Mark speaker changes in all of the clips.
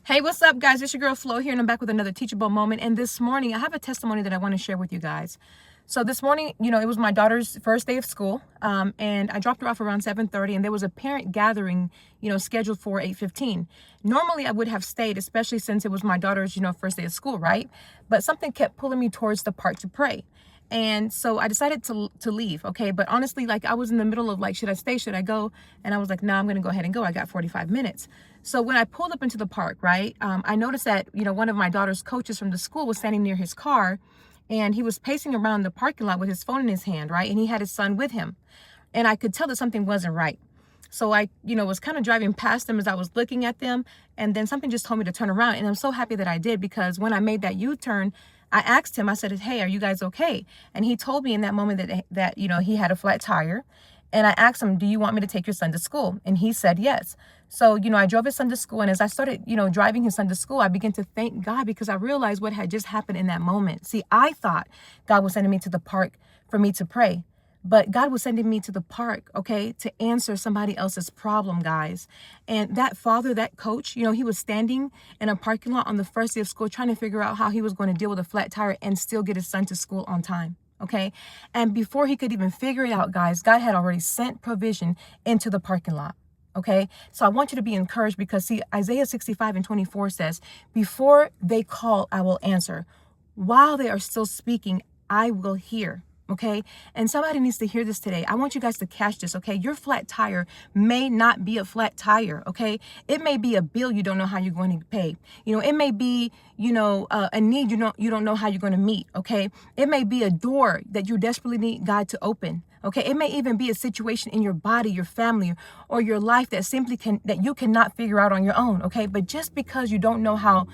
Speaker 1: Hey, what's up, guys? It's your girl Flo here, and I'm back with another teachable moment. And this morning, I have a testimony that I want to share with you guys. So this morning, it was my daughter's first day of school, and I dropped her off around 7:30, and there was a parent gathering, scheduled for 8:15. Normally, I would have stayed, especially since it was my daughter's, first day of school, right? But something kept pulling me towards the park to pray. And so I decided to leave, okay? But honestly, like I was in the middle of like, should I stay, should I go? And I was like, no, I'm gonna go ahead and go. I got 45 minutes. So when I pulled up into the park, right, I noticed that, one of my daughter's coaches from the school was standing near his car, and he was pacing around the parking lot with his phone in his hand, right? And he had his son with him. And I could tell that something wasn't right. So I, was kind of driving past them as I was looking at them. And then something just told me to turn around. And I'm so happy that I did, because when I made that U-turn, I asked him, I said, hey, are you guys okay? And he told me in that moment that he had a flat tire. And I asked him, do you want me to take your son to school? And he said yes. So, I drove his son to school. And as I started, driving his son to school, I began to thank God, because I realized what had just happened in that moment. See, I thought God was sending me to the park for me to pray. But God was sending me to the park, okay, to answer somebody else's problem, guys. And that father, that coach, he was standing in a parking lot on the first day of school trying to figure out how he was going to deal with a flat tire and still get his son to school on time, okay? And before he could even figure it out, guys, God had already sent provision into the parking lot. Okay, so I want you to be encouraged, because see, Isaiah 65:24 says, before they call, I will answer. While they are still speaking, I will hear. Okay, and somebody needs to hear this today. I want you guys to catch this. Okay, your flat tire may not be a flat tire. Okay, it may be a bill you don't know how you're going to pay. It may be a need you don't know how you're going to meet. Okay, it may be a door that you desperately need God to open. Okay, it may even be a situation in your body, your family, or your life that you cannot figure out on your own. Okay, but just because you don't know how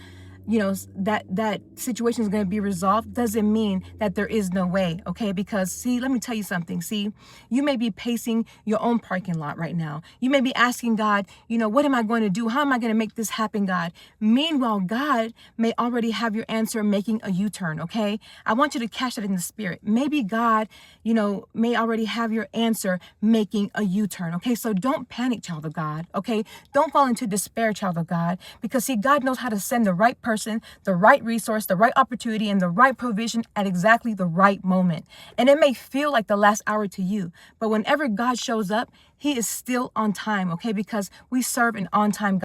Speaker 1: that situation is going to be resolved doesn't mean that there is no way. Okay, because see, let me tell you something. See, you may be pacing your own parking lot right now. You may be asking God, what am I going to do? How am I going to make this happen, God? Meanwhile, God may already have your answer, making a U-turn. Okay, I want you to catch that in the spirit. Maybe God may already have your answer, making a U-turn. Okay, so don't panic, child of God. Okay, don't fall into despair, child of God, because see, God knows how to send the right person, the right resource, the right opportunity, and the right provision at exactly the right moment. And it may feel like the last hour to you, but whenever God shows up, he is still on time, okay? Because we serve an on-time God.